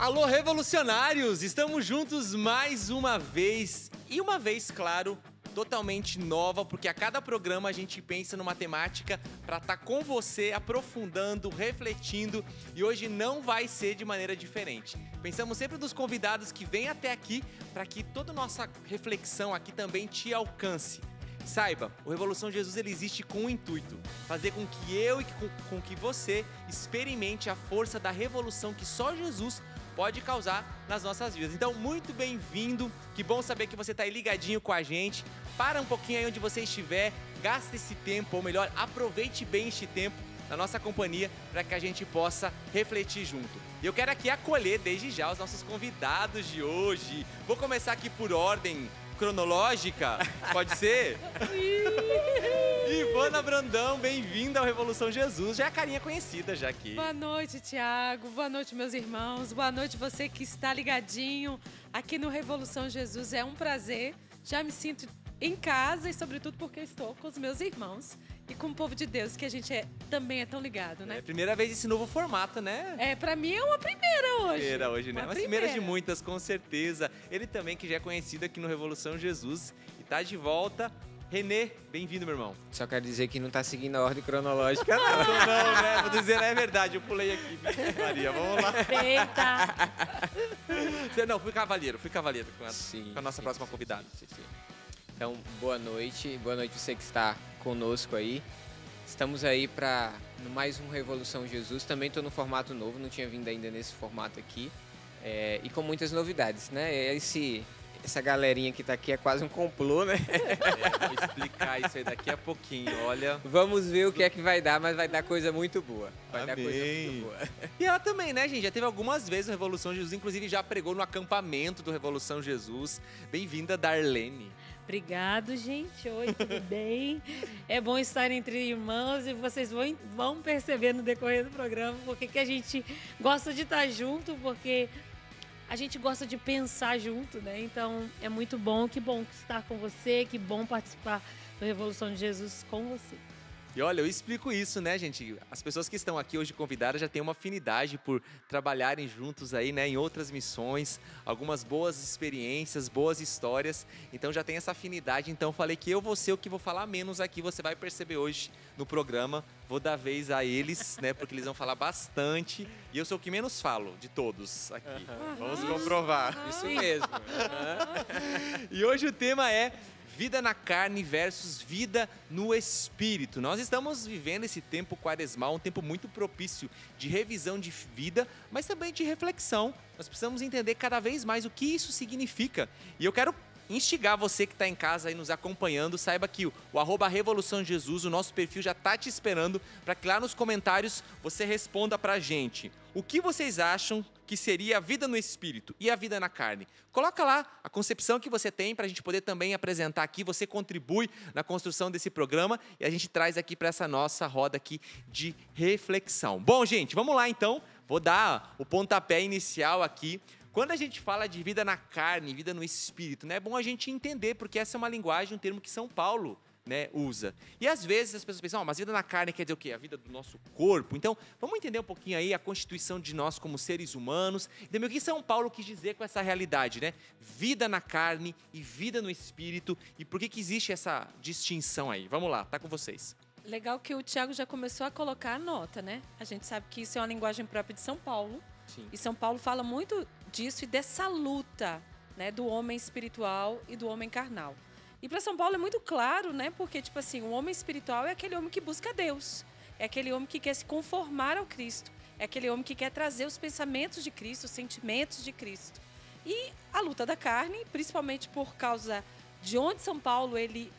Alô, revolucionários! Estamos juntos mais uma vez. E uma vez, claro, totalmente nova, porque a cada programa a gente pensa numa temática para estar com você, aprofundando, refletindo. E hoje não vai ser de maneira diferente. Pensamos sempre nos convidados que vêm até aqui para que toda a nossa reflexão aqui também te alcance. Saiba, o Revolução Jesus ele existe com um intuito, fazer com que eu e com que você experimente a força da revolução que só Jesus pode causar nas nossas vidas. Então, muito bem-vindo, que bom saber que você está aí ligadinho com a gente. Para um pouquinho aí onde você estiver, gaste esse tempo, ou melhor, aproveite bem este tempo na nossa companhia para que a gente possa refletir junto. E eu quero aqui acolher desde já os nossos convidados de hoje. Vou começar aqui por ordem cronológica, pode ser? Ivana Brandão, bem-vinda ao Revolução Jesus. Já é a carinha conhecida já aqui. Boa noite, Tiago. Boa noite, meus irmãos. Boa noite, você que está ligadinho aqui no Revolução Jesus. É um prazer. Já me sinto em casa e, sobretudo, porque estou com os meus irmãos e com o povo de Deus, que a gente também é tão ligado, né? É a primeira vez esse novo formato, né? É, pra mim é uma primeira hoje. Primeira hoje, né? Uma Mas primeira de muitas, com certeza. Ele também, que já é conhecido aqui no Revolução Jesus e tá de volta. Renê, bem-vindo, meu irmão. Só quero dizer que não tá seguindo a ordem cronológica, não. Não, né? Vou dizer, é verdade, eu pulei aqui. Maria, vamos lá. Eita! Não, fui cavaleiro com a nossa próxima sim, convidada. Sim. Então, boa noite você que está conosco aí. Estamos aí para mais um Revolução Jesus. Também estou no formato novo, não tinha vindo ainda nesse formato aqui. E com muitas novidades, né? Essa galerinha que tá aqui é quase um complô, né? Vou explicar isso aí daqui a pouquinho, olha. Vamos ver o que é que vai dar, mas vai dar coisa muito boa. Vai dar Amém. coisa muito boa. E ela também, né, gente? Já teve algumas vezes no Revolução Jesus, inclusive já pregou no acampamento do Revolução Jesus. Bem-vinda, Darlene. Obrigado, gente. Oi, tudo bem? É bom estar entre irmãos e vocês vão perceber no decorrer do programa porque que a gente gosta de estar junto, porque a gente gosta de pensar junto, né? Então, é muito bom, que bom estar com você, que bom participar do Revolução de Jesus com você. E olha, eu explico isso, né, gente? As pessoas que estão aqui hoje convidadas já têm uma afinidade por trabalharem juntos aí, né, em outras missões, algumas boas experiências, boas histórias. Então já tem essa afinidade. Então falei que eu vou ser o que vou falar menos aqui. Você vai perceber hoje no programa. Vou dar vez a eles, né, porque eles vão falar bastante. E eu sou o que menos falo de todos aqui. Vamos comprovar. Isso mesmo. E hoje o tema é vida na carne versus vida no espírito. Nós estamos vivendo esse tempo quaresmal, um tempo muito propício de revisão de vida, mas também de reflexão. Nós precisamos entender cada vez mais o que isso significa. E eu quero instigar você que está em casa aí nos acompanhando, saiba que o @Revolução Jesus, o nosso perfil já está te esperando para que lá nos comentários você responda para a gente. O que vocês acham que seria a vida no espírito e a vida na carne? Coloca lá a concepção que você tem para a gente poder também apresentar aqui. Você contribui na construção desse programa e a gente traz aqui para essa nossa roda aqui de reflexão. Bom, gente, vamos lá então. Vou dar o pontapé inicial aqui. Quando a gente fala de vida na carne, vida no espírito, né, é bom a gente entender, porque essa é uma linguagem, um termo que São Paulo, né, usa. E às vezes as pessoas pensam, mas vida na carne quer dizer o quê? A vida do nosso corpo. Então, vamos entender um pouquinho aí a constituição de nós como seres humanos. E também o que São Paulo quis dizer com essa realidade, né? Vida na carne e vida no espírito. E por que existe essa distinção aí? Vamos lá, tá com vocês. Legal que o Tiago já começou a colocar a nota, né? A gente sabe que isso é uma linguagem própria de São Paulo. Sim. E São Paulo fala muito disso e dessa luta, né, do homem espiritual e do homem carnal. E para São Paulo é muito claro, né? Porque, tipo assim, o homem espiritual é aquele homem que busca Deus. É aquele homem que quer se conformar ao Cristo. É aquele homem que quer trazer os pensamentos de Cristo, os sentimentos de Cristo. E a luta da carne, principalmente por causa de onde São Paulo ele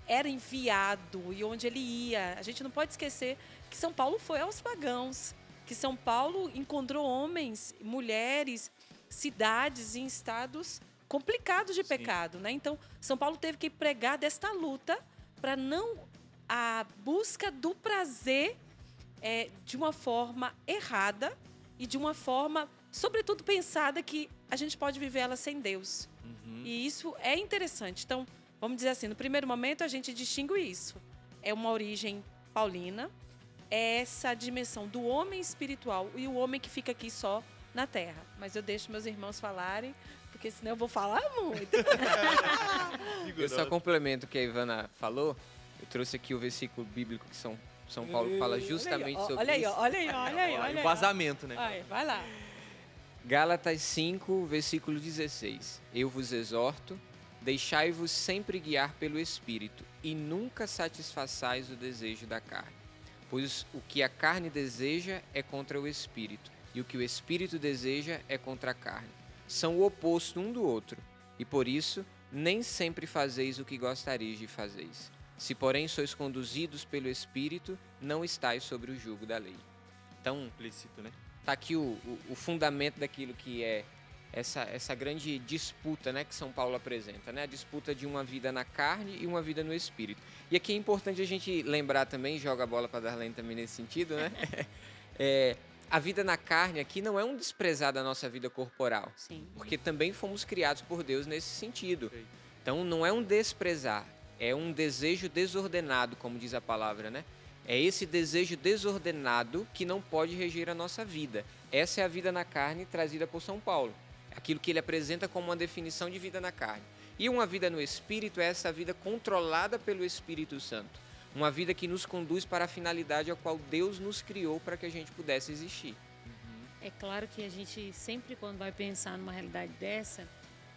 era enviado e onde ele ia. A gente não pode esquecer que São Paulo foi aos pagãos, que São Paulo encontrou homens, mulheres, cidades em estados complicados de pecado, né? Então, São Paulo teve que pregar desta luta para não a busca do prazer de uma forma errada e de uma forma, sobretudo, pensada que a gente pode viver ela sem Deus. E isso é interessante. Então, vamos dizer assim, no primeiro momento a gente distingue isso. É uma origem paulina, é essa dimensão do homem espiritual e o homem que fica aqui só na terra. Mas eu deixo meus irmãos falarem, porque senão eu vou falar muito. Eu só complemento o que a Ivana falou. Eu trouxe aqui o versículo bíblico que São Paulo fala justamente sobre olha aí, isso. olha aí, olha aí, olha aí. O vazamento, né? Vai lá. Gálatas 5, versículo 16. Eu vos exorto, deixai-vos sempre guiar pelo Espírito, e nunca satisfaçais o desejo da carne. Pois o que a carne deseja é contra o Espírito, e o que o Espírito deseja é contra a carne. São o oposto um do outro, e por isso nem sempre fazeis o que gostareis de fazeis. Se, porém, sois conduzidos pelo Espírito, não estáis sobre o jugo da lei. Então, Implícito, né? está aqui o fundamento daquilo que é essa grande disputa, né, que São Paulo apresenta, né? A disputa de uma vida na carne e uma vida no Espírito. E aqui é importante a gente lembrar também, joga a bola para Darlene também nesse sentido, né? A vida na carne aqui não é um desprezar da nossa vida corporal. Sim. Porque também fomos criados por Deus nesse sentido. Então não é um desprezar, é um desejo desordenado, como diz a palavra, né? É esse desejo desordenado que não pode reger a nossa vida. Essa é a vida na carne trazida por São Paulo. Aquilo que ele apresenta como uma definição de vida na carne. E uma vida no Espírito é essa vida controlada pelo Espírito Santo. Uma vida que nos conduz para a finalidade a qual Deus nos criou para que a gente pudesse existir. É claro que a gente sempre, quando vai pensar numa realidade dessa,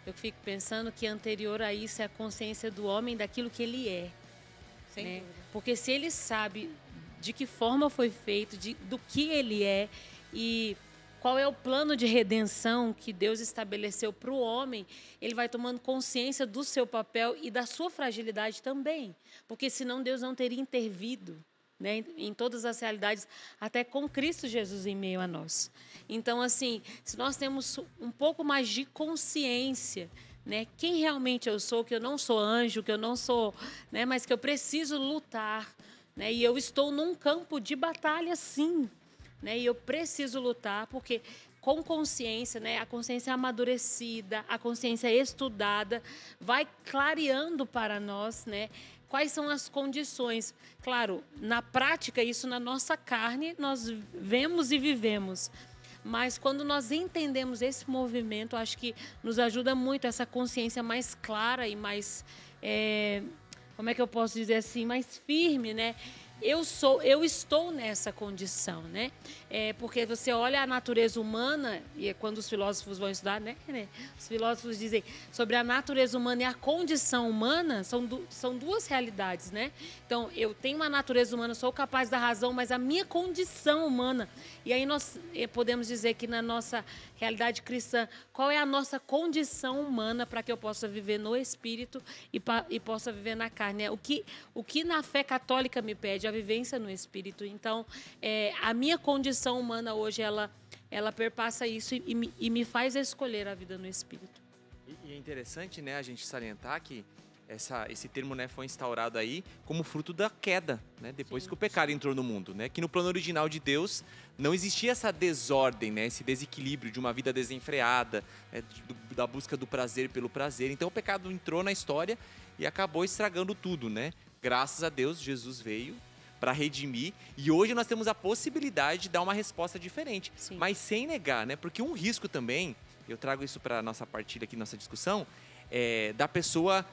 eu fico pensando que anterior a isso é a consciência do homem daquilo que ele é. Sem Né? dúvida. Porque se ele sabe de que forma foi feito, do que ele é e qual é o plano de redenção que Deus estabeleceu para o homem, ele vai tomando consciência do seu papel e da sua fragilidade também. Porque senão Deus não teria intervido, né, em todas as realidades, até com Cristo Jesus em meio a nós. Então, assim, se nós temos um pouco mais de consciência, né, quem realmente eu sou, que eu não sou anjo, que eu não sou, né, mas que eu preciso lutar, né, e eu estou num campo de batalha, sim, né, e eu preciso lutar, porque com consciência, né, a consciência amadurecida, a consciência estudada, vai clareando para nós, né, quais são as condições. Claro, na prática, isso na nossa carne, nós vemos e vivemos. Mas quando nós entendemos esse movimento, acho que nos ajuda muito essa consciência mais clara e mais, como é que eu posso dizer assim, mais firme, né? Eu estou nessa condição, né? Porque você olha a natureza humana, e é quando os filósofos vão estudar, né? Os filósofos dizem sobre a natureza humana e a condição humana, são duas realidades, né? Então, eu tenho uma natureza humana, sou capaz da razão, mas a minha condição humana, e aí nós podemos dizer que na nossa realidade cristã, qual é a nossa condição humana para que eu possa viver no Espírito e possa viver na carne? O que na fé católica me pede? A vivência no Espírito. Então, a minha condição humana hoje, ela perpassa isso e me faz escolher a vida no Espírito. E é interessante, né, a gente salientar que esse termo, né, foi instaurado aí como fruto da queda, né, depois que o pecado entrou no mundo, né, que no plano original de Deus não existia essa desordem, né, esse desequilíbrio de uma vida desenfreada, né, da busca do prazer pelo prazer. Então o pecado entrou na história e acabou estragando tudo, né? Graças a Deus, Jesus veio para redimir, e hoje nós temos a possibilidade de dar uma resposta diferente. Sim. Mas sem negar, né? Porque um risco também, eu trago isso para nossa partilha aqui, nossa discussão, da pessoa,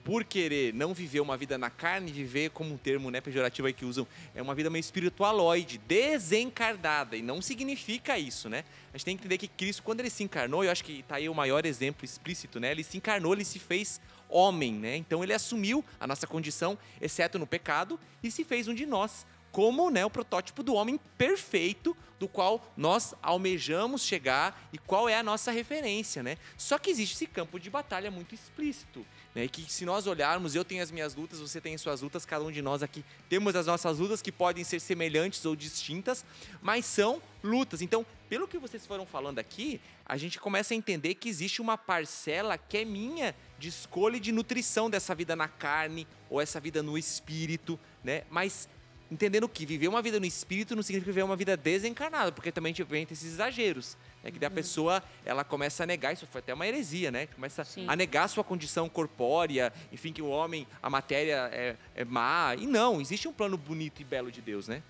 por querer não viver uma vida na carne, viver, como um termo, né, pejorativo aí que usam, é uma vida meio espiritualoide, desencarnada, e não significa isso, né? A gente tem que entender que Cristo, quando ele se encarnou, eu acho que está aí o maior exemplo explícito, né? Ele se encarnou, ele se fez homem, né? Então ele assumiu a nossa condição, exceto no pecado, e se fez um de nós, como, né, o protótipo do homem perfeito, do qual nós almejamos chegar e qual é a nossa referência, né? Só que existe esse campo de batalha muito explícito, né? E que se nós olharmos, eu tenho as minhas lutas, você tem as suas lutas, cada um de nós aqui temos as nossas lutas que podem ser semelhantes ou distintas, mas são lutas. Então, pelo que vocês foram falando aqui, a gente começa a entender que existe uma parcela que é minha de escolha e de nutrição dessa vida na carne ou essa vida no espírito, né? Mas entendendo que viver uma vida no espírito não significa viver uma vida desencarnada, porque também a gente vê esses exageros, né? Que daí a pessoa, ela começa a negar, isso foi até uma heresia, né? Começa a negar a sua condição corpórea, enfim, que o homem, a matéria é má. E não, existe um plano bonito e belo de Deus, né?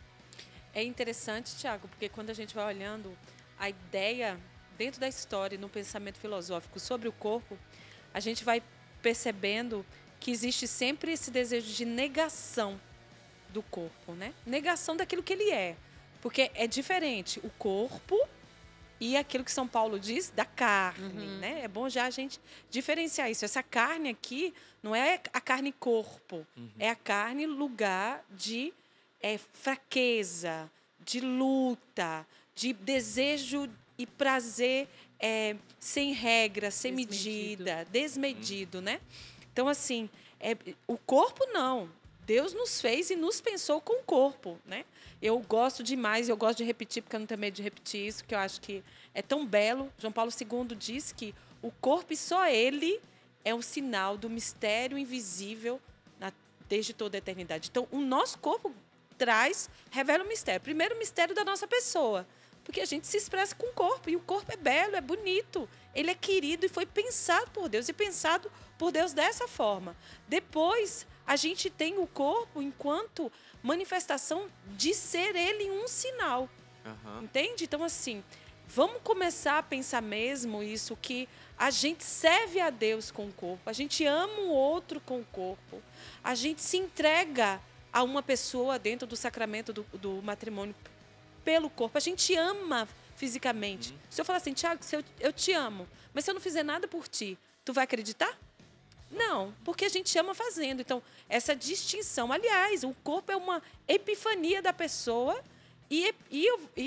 É interessante, Tiago, porque quando a gente vai olhando a ideia dentro da história, no pensamento filosófico sobre o corpo, a gente vai percebendo que existe sempre esse desejo de negação do corpo, né? Negação daquilo que ele é. Porque é diferente o corpo e aquilo que São Paulo diz da carne, né? É bom já a gente diferenciar isso. Essa carne aqui não é a carne corpo, é a carne lugar de fraqueza, de luta, de desejo e prazer sem regra, sem medida, desmedido, né? Então, assim, o corpo não. Deus nos fez e nos pensou com o corpo, né? Eu gosto demais, eu gosto de repetir, porque eu não tenho medo de repetir isso, que eu acho que é tão belo. João Paulo II diz que o corpo e só ele é um sinal do mistério invisível desde toda a eternidade. Então, o nosso corpo revela o mistério. Primeiro, o mistério da nossa pessoa, porque a gente se expressa com o corpo, e o corpo é belo, é bonito, ele é querido e foi pensado por Deus, e pensado por Deus dessa forma. Depois, a gente tem o corpo enquanto manifestação de ser ele um sinal. Entende? Então, assim, vamos começar a pensar mesmo isso, que a gente serve a Deus com o corpo, a gente ama o outro com o corpo, a gente se entrega a uma pessoa dentro do sacramento do matrimônio pelo corpo, a gente ama fisicamente. Se eu falar assim, Tiago, eu te amo, mas se eu não fizer nada por ti, tu vai acreditar? Não, porque a gente ama fazendo. Então, essa distinção, aliás, o corpo é uma epifania da pessoa e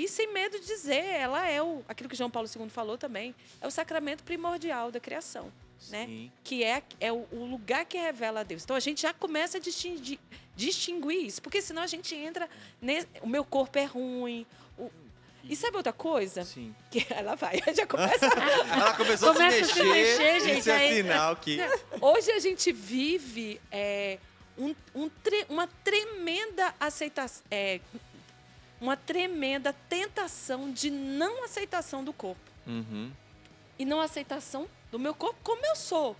sem medo de dizer, ela é aquilo que João Paulo II falou também, é o sacramento primordial da criação, né? Que é o lugar que revela a Deus. Então, a gente já começa a distinguir isso, porque senão a gente entra o meu corpo é ruim. E sabe outra coisa? Sim. Que ela vai, já começa. Ela começou a se mexer, gente. isso é sinal que... Hoje a gente vive uma tremenda aceitação, uma tremenda tentação de não aceitação do corpo. E não aceitação do meu corpo como eu sou.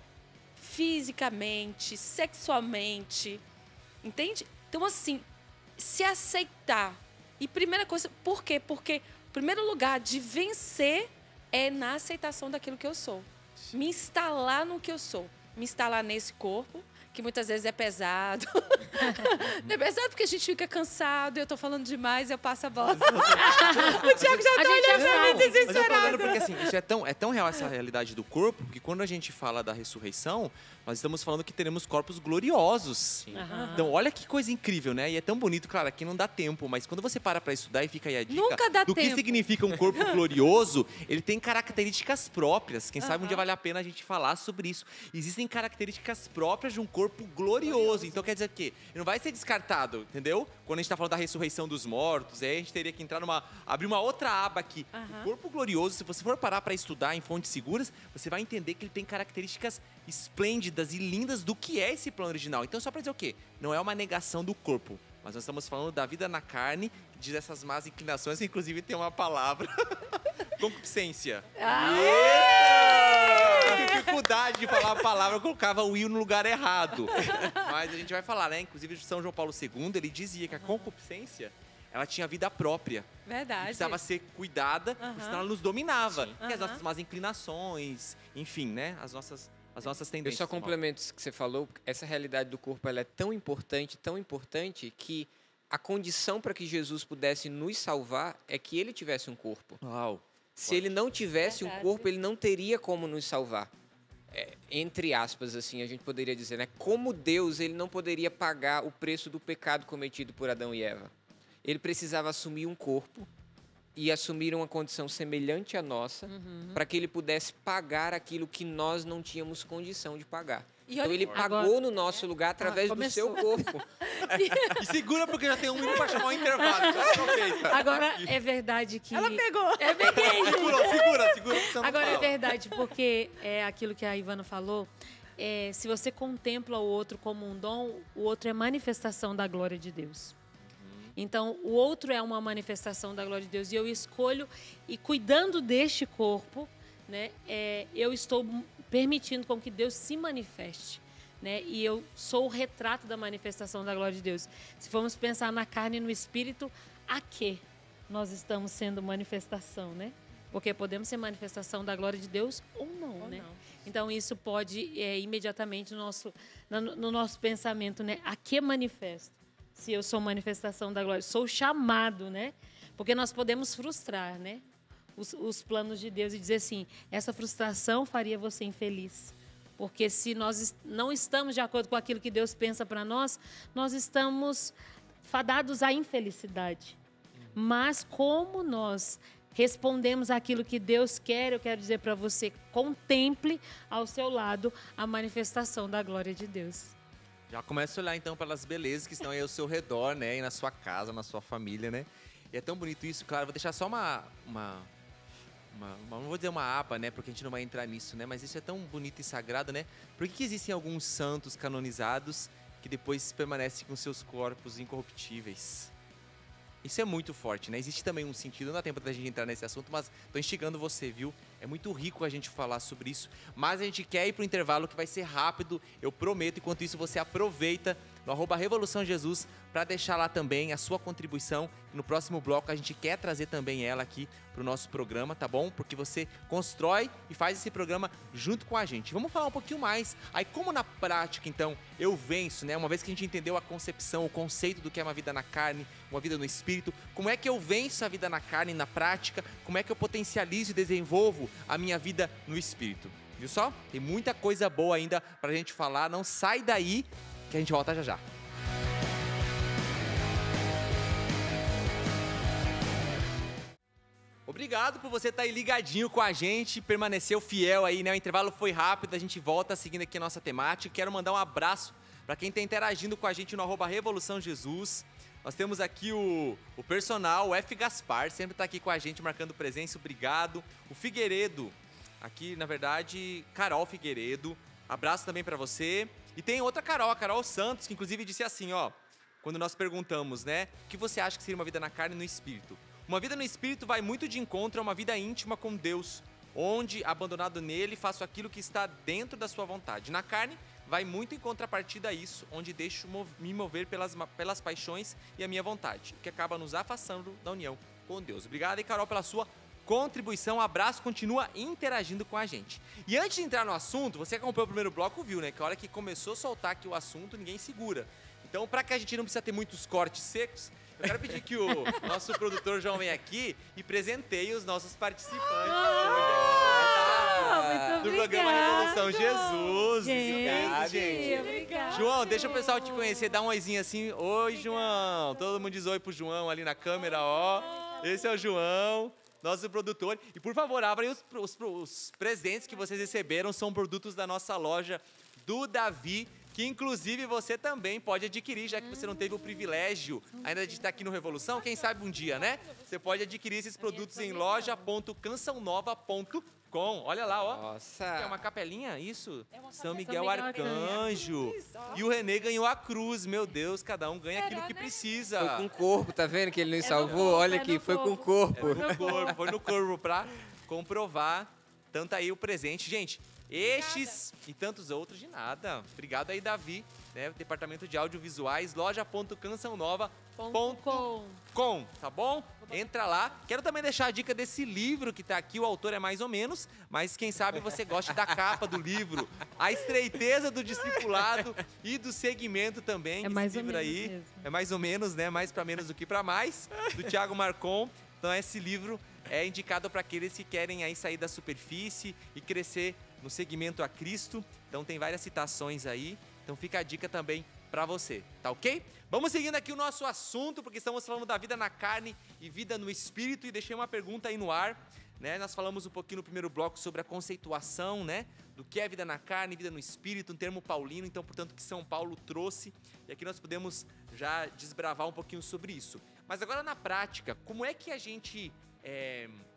Fisicamente, sexualmente. Entende? Então, assim, se aceitar. E primeira coisa, por quê? Porque o primeiro lugar de vencer é na aceitação daquilo que eu sou. Me instalar no que eu sou. Me instalar nesse corpo, que muitas vezes é pesado. É pesado porque a gente fica cansado, eu tô falando demais, eu passo a bola. O Tiago já tá olhando pra mim Mas eu tô olhando desesperado. porque, assim, isso é tão real, essa realidade do corpo, que quando a gente fala da ressurreição, nós estamos falando que teremos corpos gloriosos. Então, olha que coisa incrível, né? E é tão bonito, claro, aqui não dá tempo, mas quando você para estudar e fica aí a dica Nunca dá do que tempo. significa um corpo glorioso, ele tem características próprias. Quem sabe um dia vale a pena a gente falar sobre isso. Existem características próprias de um corpo glorioso. Então, quer dizer que ele não vai ser descartado, entendeu? Quando a gente tá falando da ressurreição dos mortos, aí a gente teria que abrir uma outra aba aqui. O corpo glorioso, se você for parar para estudar em fontes seguras, você vai entender que ele tem características esplêndidas e lindas do que é esse plano original. Então, só para dizer o quê? Não é uma negação do corpo, mas nós estamos falando da vida na carne, que diz essas más inclinações, inclusive tem uma palavra, concupiscência. Dificuldade de falar a palavra, eu colocava o "il" no lugar errado. Mas a gente vai falar, né? Inclusive, São João Paulo II, ele dizia que a concupiscência, ela tinha vida própria. Verdade. Precisava ser cuidada, senão ela nos dominava. Que as nossas más inclinações, enfim, né? As nossas tendências. Eu só complemento isso que você falou. Essa realidade do corpo ela é tão importante que a condição para que Jesus pudesse nos salvar é que ele tivesse um corpo. Uau. Se ele não tivesse um corpo, ele não teria como nos salvar. Entre aspas, assim, a gente poderia dizer, né? Como Deus, ele não poderia pagar o preço do pecado cometido por Adão e Eva. Ele precisava assumir um corpo e assumir uma condição semelhante à nossa para que ele pudesse pagar aquilo que nós não tínhamos condição de pagar. Então ele pagou no nosso lugar através do seu corpo. E segura porque já tem um minuto para chamar o intervalo. Agora, é verdade que... Ela pegou. Eu peguei. Segura. Agora, é verdade, porque é aquilo que a Ivana falou, se você contempla o outro como um dom, o outro é manifestação da glória de Deus. Então, o outro é uma manifestação da glória de Deus. E eu escolho, e cuidando deste corpo, né, eu estou permitindo com que Deus se manifeste. Né? E eu sou o retrato da manifestação da glória de Deus. Se formos pensar na carne e no espírito, a que nós estamos sendo manifestação, né? Porque podemos ser manifestação da glória de Deus ou não, Ou né? não. Então, isso pode imediatamente no nosso pensamento, né? A que manifesto? Se eu sou manifestação da glória, sou chamado, né? Porque nós podemos frustrar, né? Os planos de Deus e dizer assim, essa frustração faria você infeliz. Porque se nós não estamos de acordo com aquilo que Deus pensa para nós estamos fadados à infelicidade. Mas como nós respondemos aquilo que Deus quer, eu quero dizer para você, contemple ao seu lado a manifestação da glória de Deus. Já começa a olhar então pelas belezas que estão aí ao seu redor, né? E na sua casa, na sua família, né? E é tão bonito isso, claro. Vou deixar só não vou dizer uma aba, né? Porque a gente não vai entrar nisso, né? Mas isso é tão bonito e sagrado, né? Por que existem alguns santos canonizados que depois permanecem com seus corpos incorruptíveis? Isso é muito forte, né? Existe também um sentido, não dá tempo da gente entrar nesse assunto, mas tô instigando você, viu? É muito rico a gente falar sobre isso, mas a gente quer ir pro intervalo que vai ser rápido, eu prometo. Enquanto isso, você aproveita no @Revolução Jesus para deixar lá também a sua contribuição. No próximo bloco a gente quer trazer também ela aqui pro nosso programa, tá bom? Porque você constrói e faz esse programa junto com a gente. Vamos falar um pouquinho mais. Aí como na prática, então, eu venço, né? Uma vez que a gente entendeu a concepção, o conceito do que é uma vida na carne, uma vida no espírito, como é que eu venço a vida na carne na prática? Como é que eu potencializo e desenvolvo a minha vida no espírito? Viu só? Tem muita coisa boa ainda pra gente falar. Não sai daí que a gente volta já já. Obrigado por você estar aí ligadinho com a gente, permaneceu fiel aí, né? O intervalo foi rápido, a gente volta seguindo aqui a nossa temática. Quero mandar um abraço para quem está interagindo com a gente no @Revolução Jesus. Nós temos aqui o personal, o F. Gaspar, sempre está aqui com a gente, marcando presença, obrigado. O Figueiredo, aqui, na verdade, Carol Figueiredo, abraço também para você. E tem outra Carol, a Carol Santos, que inclusive disse assim, ó, quando nós perguntamos, né, o que você acha que seria uma vida na carne e no espírito? Uma vida no espírito vai muito de encontro a uma vida íntima com Deus, onde, abandonado nele, faço aquilo que está dentro da sua vontade. Na carne, vai muito em contrapartida a isso, onde deixo me mover pelas paixões e a minha vontade, o que acaba nos afastando da união com Deus. Obrigado aí, Carol, pela sua contribuição, abraço, continua interagindo com a gente. E antes de entrar no assunto, você que acompanhou o primeiro bloco viu, né, que a hora que começou a soltar aqui o assunto, ninguém segura. Então, para que a gente não precisa ter muitos cortes secos, eu quero pedir que o nosso produtor João venha aqui e presenteie os nossos participantes Muito do programa Revolução Jesus. Gente, obrigada. João, deixa o pessoal te conhecer, dá um oizinho assim. Oi, João. Todo mundo diz oi pro João ali na câmera, ó. Esse é o João, nosso produtor. E por favor, abra aí os presentes que vocês receberam, são produtos da nossa loja do Davi, que inclusive você também pode adquirir, já que você não teve o privilégio ainda de estar aqui no Revolução, quem sabe um dia, né? Você pode adquirir esses produtos em loja.cançãonova.com. Olha lá, ó. Nossa. É uma capelinha, isso? São Miguel Miguel Arcanjo. E o Renê ganhou a cruz, meu Deus, cada um ganha aquilo que precisa. Foi com o corpo, tá vendo que ele nos salvou? Olha aqui, foi com o corpo. Foi no corpo pra comprovar. Tanto aí o presente. Gente, estes e tantos outros de nada. Obrigado aí, Davi, né? Departamento de Audiovisuais, loja.cançãonova.com, tá bom? Entra lá. Quero também deixar a dica desse livro que tá aqui. O autor é mais ou menos, mas quem sabe você goste da capa do livro. A estreiteza do discipulado e do segmento também. É mais ou livro menos aí. mesmo. É mais ou menos, né? Mais para menos do que para mais. Do Thiago Marcon. Então esse livro é indicado para aqueles que querem aí sair da superfície e crescer no segmento a Cristo. Então tem várias citações aí. Então fica a dica também para você, tá ok? Vamos seguindo aqui o nosso assunto, porque estamos falando da vida na carne e vida no espírito. E deixei uma pergunta aí no ar, né? Nós falamos um pouquinho no primeiro bloco sobre a conceituação, né? Do que é vida na carne, vida no espírito, um termo paulino, então, portanto, que São Paulo trouxe. E aqui nós podemos já desbravar um pouquinho sobre isso. Mas agora na prática, como é que a gente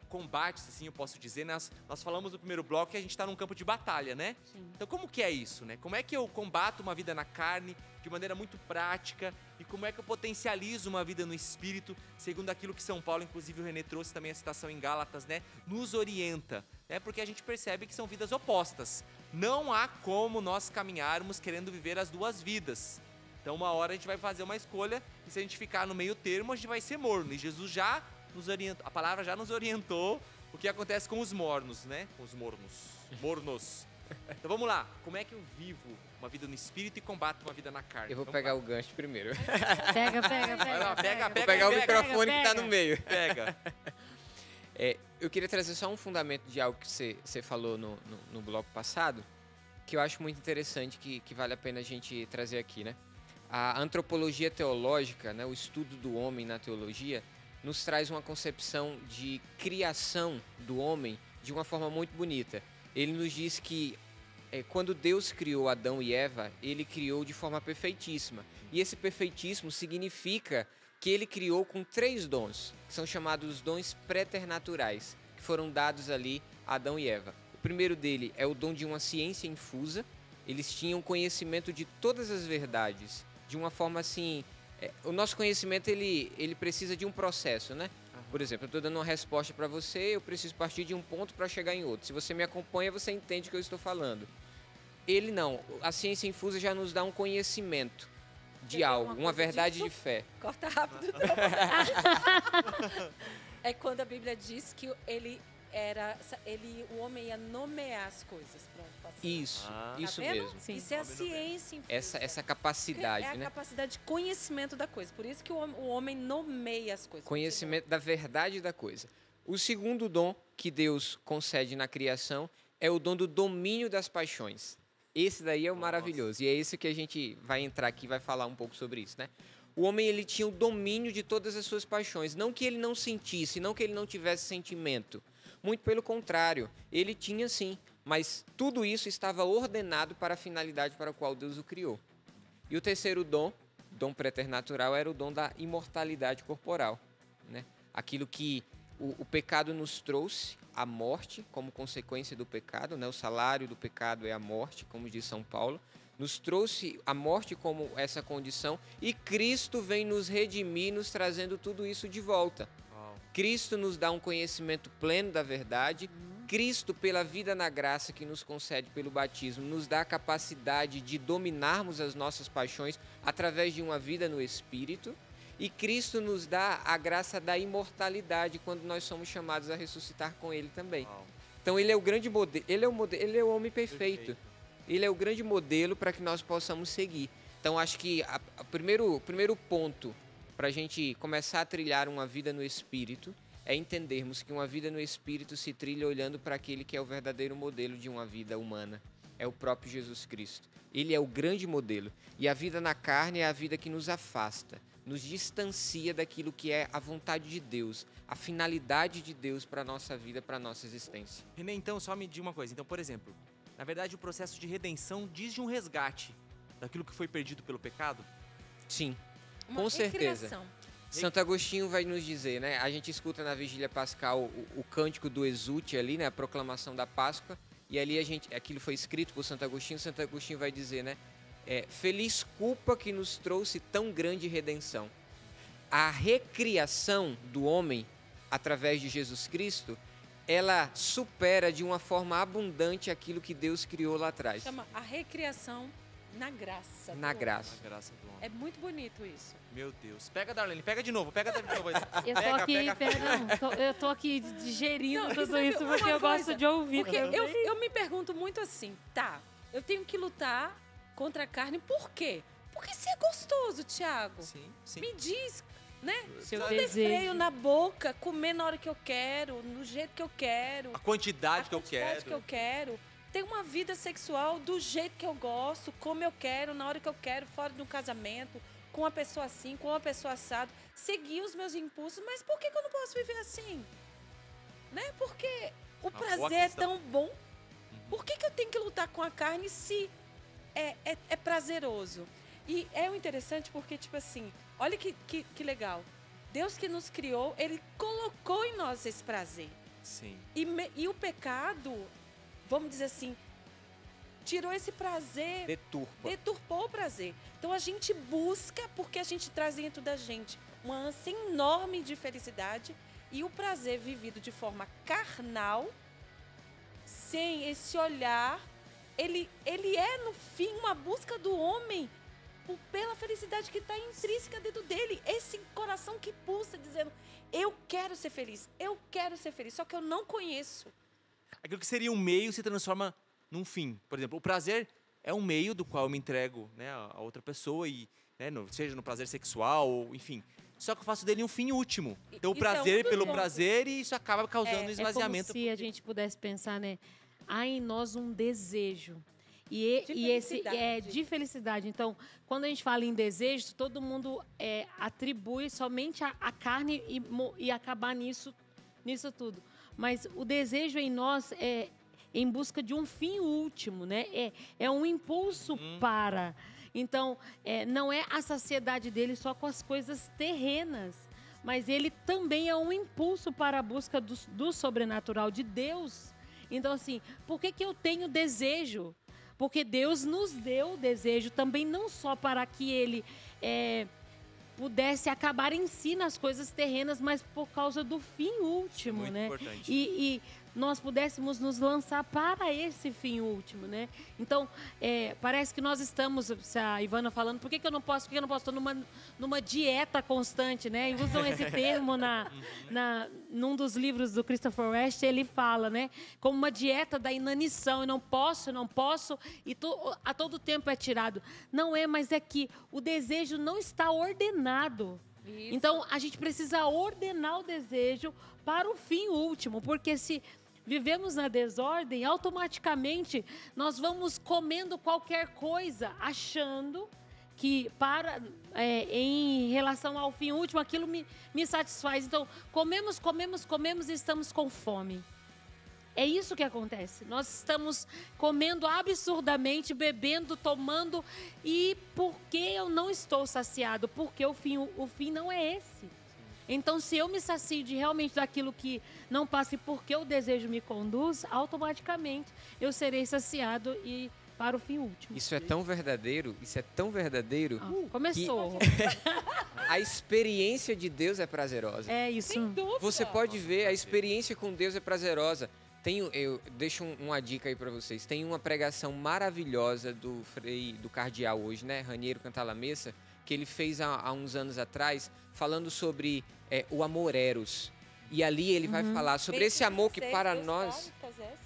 combate, assim eu posso dizer, nós falamos no primeiro bloco que a gente está num campo de batalha, né? Sim. Então como que é isso, né? Como é que eu combato uma vida na carne de maneira muito prática e como é que eu potencializo uma vida no espírito, segundo aquilo que São Paulo, inclusive o Renê trouxe também a citação em Gálatas, né? Nos orienta, né? Porque a gente percebe que são vidas opostas. Não há como nós caminharmos querendo viver as duas vidas. Então uma hora a gente vai fazer uma escolha e se a gente ficar no meio termo, a gente vai ser morno. E Jesus já nos orientou, a palavra já nos orientou o que acontece com os mornos, né? Com os mornos. Então vamos lá, como é que eu vivo uma vida no espírito e combato uma vida na carne? Eu vou Vamos pegar lá. o gancho primeiro. Pega. Vai lá, pega, Vou pegar o pega, microfone que tá pega. no meio. Pega. Eu queria trazer só um fundamento de algo que você falou no bloco passado, que eu acho muito interessante, que vale a pena a gente trazer aqui, né? A antropologia teológica, né, o estudo do homem na teologia, nos traz uma concepção de criação do homem de uma forma muito bonita. Ele nos diz que quando Deus criou Adão e Eva, ele criou de forma perfeitíssima. E esse perfeitíssimo significa que ele criou com 3 dons, que são chamados dons preternaturais, que foram dados ali a Adão e Eva. O primeiro dele é o dom de uma ciência infusa. Eles tinham conhecimento de todas as verdades, de uma forma assim... o nosso conhecimento, ele precisa de um processo, né? Por exemplo, eu estou dando uma resposta para você, eu preciso partir de um ponto para chegar em outro. Se você me acompanha, você entende o que eu estou falando. Ele não. A ciência infusa já nos dá um conhecimento de Quer ver algo, uma uma coisa verdade disso? de fé. Corta rápido. É quando a Bíblia diz que o homem ia nomear as coisas. Pronto, passou. Isso, Ah. isso Tá vendo? mesmo. Sim. Isso é a Homem nomeia. ciência infusa. Essa capacidade, é a né? capacidade de conhecimento da coisa. Por isso que o homem nomeia as coisas. Conhecimento da verdade da coisa. O segundo dom que Deus concede na criação é o dom do domínio das paixões. Esse daí é o maravilhoso. E é esse que a gente vai entrar aqui e vai falar um pouco sobre isso, né? O homem, ele tinha o domínio de todas as suas paixões. Não que ele não sentisse, não que ele não tivesse sentimento. Muito pelo contrário, ele tinha sim. Mas tudo isso estava ordenado para a finalidade para a qual Deus o criou. E o terceiro dom preternatural, era o dom da imortalidade corporal, né? Aquilo que o pecado nos trouxe, a morte como consequência do pecado, né? O salário do pecado é a morte, como diz São Paulo. Nos trouxe a morte como essa condição e Cristo vem nos redimir, nos trazendo tudo isso de volta. Uau. Cristo nos dá um conhecimento pleno da verdade. Cristo, pela vida na graça que nos concede pelo batismo, nos dá a capacidade de dominarmos as nossas paixões através de uma vida no Espírito. E Cristo nos dá a graça da imortalidade quando nós somos chamados a ressuscitar com Ele também. Uau. Então Ele é o grande modelo, ele é o homem perfeito. Ele é o grande modelo para que nós possamos seguir. Então acho que o primeiro ponto para a gente começar a trilhar uma vida no Espírito é entendermos que uma vida no Espírito se trilha olhando para aquele que é o verdadeiro modelo de uma vida humana. É o próprio Jesus Cristo. Ele é o grande modelo. E a vida na carne é a vida que nos afasta, nos distancia daquilo que é a vontade de Deus, a finalidade de Deus para a nossa vida, para a nossa existência. René, então, só me diga uma coisa. Então, por exemplo, na verdade, o processo de redenção diz de um resgate daquilo que foi perdido pelo pecado? Sim, Uma com certeza. recriação. Santo Agostinho vai nos dizer, né? A gente escuta na Vigília Pascal o cântico do Exulte ali, né? A proclamação da Páscoa. E ali aquilo foi escrito por Santo Agostinho. Santo Agostinho vai dizer, né? Feliz culpa que nos trouxe tão grande redenção. A recriação do homem através de Jesus Cristo, ela supera de uma forma abundante aquilo que Deus criou lá atrás. Chama a recriação na graça. Na do graça. Na graça do homem. homem. É muito bonito isso. Meu Deus. Pega, Darlene. Pega de novo. Pega de novo. Eu tô aqui, eu tô aqui digerindo Não, tudo sabe isso uma porque eu coisa? gosto de ouvir. Porque também. eu me pergunto muito assim, tá, eu tenho que lutar contra a carne, por quê? Porque se é gostoso, Thiago. Sim, sim. Me diz, né? Seu Não ter desejo. freio na boca, comer na hora que eu quero, no jeito que eu quero. A quantidade que eu quantidade quero. que eu quero. Ter uma vida sexual do jeito que eu gosto, como eu quero, na hora que eu quero, fora de um casamento, com uma pessoa assim, com uma pessoa assado. Seguir os meus impulsos, mas por que eu não posso viver assim? Né? Porque o boa prazer é questão. tão bom. Por que eu tenho que lutar com a carne se é prazeroso? E é o interessante porque, tipo assim, olha que legal. Deus que nos criou, Ele colocou em nós esse prazer. Sim. E o pecado, vamos dizer assim, tirou esse prazer, Deturpa. deturpou o prazer. Então a gente busca, porque a gente traz dentro da gente uma ânsia enorme de felicidade e o prazer vivido de forma carnal, sem esse olhar, ele é no fim uma busca do homem pela felicidade que está intrínseca dentro dele. Esse coração que pulsa dizendo, eu quero ser feliz, só que eu não conheço. Aquilo que seria um meio se transforma num fim. Por exemplo, o prazer é um meio do qual eu me entrego, né, a outra pessoa, e, né, seja no prazer sexual, ou, enfim. Só que eu faço dele um fim último. Então, o Isso é um prazer dos pelo pontos. prazer, e isso acaba causando esvaziamento. É como se a gente pudesse pensar, né? Há em nós um desejo. E esse é de felicidade. Então, quando a gente fala em desejo, todo mundo atribui somente a carne e acabar nisso tudo. Mas o desejo em nós é em busca de um fim último, né? É um impulso para. Então, não é a saciedade dele só com as coisas terrenas, mas ele também é um impulso para a busca do sobrenatural de Deus. Então, assim, por que eu tenho desejo? Porque Deus nos deu o desejo também, não só para que ele pudesse acabar em si nas coisas terrenas, mas por causa do fim último, Muito né? importante. E nós pudéssemos nos lançar para esse fim último, né? Então, parece que nós estamos, se a Ivana falando, por que eu não posso? Por que eu não posso? Estou numa dieta constante, né? E usam esse termo num dos livros do Christopher West, ele fala, né? Como uma dieta da inanição, eu não posso, e a todo tempo é tirado. Não é, mas é que o desejo não está ordenado. Isso. Então, a gente precisa ordenar o desejo para o fim último, porque se vivemos na desordem, automaticamente nós vamos comendo qualquer coisa, achando que em relação ao fim último, aquilo me satisfaz. Então, comemos e estamos com fome. É isso que acontece. Nós estamos comendo absurdamente, bebendo, tomando, e por que eu não estou saciado? Porque o fim não é esse. Então, se eu me sacio realmente daquilo que não passa e porque o desejo me conduz, automaticamente eu serei saciado e para o fim último. Isso é tão verdadeiro, Começou. A experiência de Deus é prazerosa. É isso. Sem dúvida. Você pode ver, a experiência com Deus é prazerosa. Eu deixo uma dica aí para vocês. Tem uma pregação maravilhosa do cardeal hoje, né? Raniero Cantalamessa, que ele fez há uns anos atrás, falando sobre o amor eros. E ali ele vai falar sobre esse amor que para nós...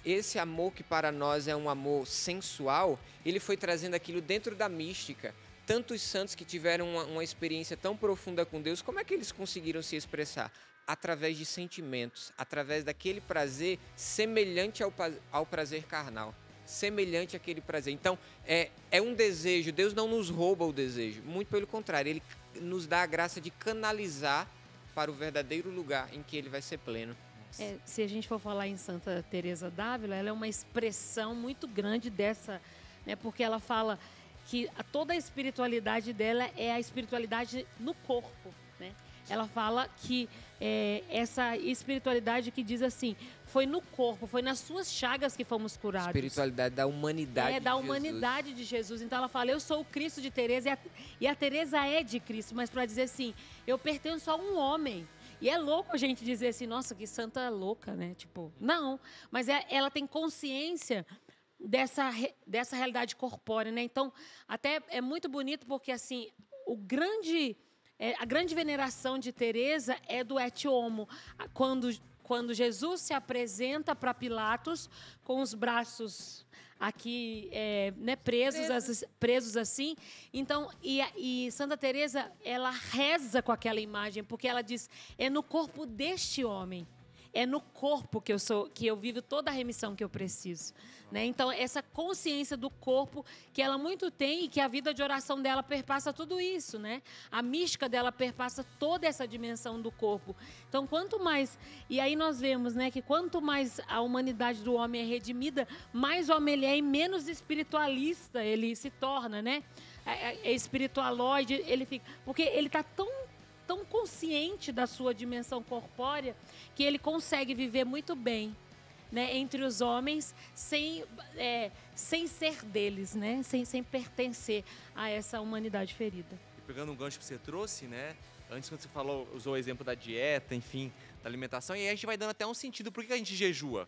Esse amor que para nós é um amor sensual, ele foi trazendo aquilo dentro da mística. Tantos santos que tiveram uma experiência tão profunda com Deus, como é que eles conseguiram se expressar? Através de sentimentos, através daquele prazer semelhante ao prazer carnal. Semelhante àquele prazer. Então, é um desejo. Deus não nos rouba o desejo. Muito pelo contrário, Ele nos dá a graça de canalizar para o verdadeiro lugar em que Ele vai ser pleno. Se a gente for falar em Santa Teresa d'Ávila, ela é uma expressão muito grande dessa, né? Porque ela fala que toda a espiritualidade dela é a espiritualidade no corpo, né? Ela fala que essa espiritualidade que diz assim, foi no corpo, foi nas suas chagas que fomos curados. Espiritualidade da humanidade de da Jesus. humanidade de Jesus. Então ela fala, eu sou o Cristo de Teresa e a Teresa é de Cristo, mas para dizer assim, eu pertenço a um homem. E é louco a gente dizer assim, nossa, que santa louca, né? Tipo, não, mas ela tem consciência dessa realidade corpórea, né? Então, até é muito bonito porque, assim, a grande veneração de Teresa é do et homo. Quando Jesus se apresenta para Pilatos com os braços aqui né, presos assim. Então, e Santa Teresa, ela reza com aquela imagem, porque ela diz, é no corpo deste homem. É no corpo que eu vivo toda a remissão que eu preciso. Né? Então, essa consciência do corpo que ela muito tem e que a vida de oração dela perpassa tudo isso, né? A mística dela perpassa toda essa dimensão do corpo. Então, quanto mais... E aí nós vemos, né, que quanto mais a humanidade do homem é redimida, mais homem ele é e menos espiritualista ele se torna, né? É espiritualoide, ele fica... Porque ele está tão consciente da sua dimensão corpórea que ele consegue viver muito bem, né, entre os homens sem ser deles, né, sem pertencer a essa humanidade ferida. E pegando um gancho que você trouxe, né, antes quando você usou o exemplo da dieta, enfim, da alimentação, e aí a gente vai dando até um sentido por que a gente jejua.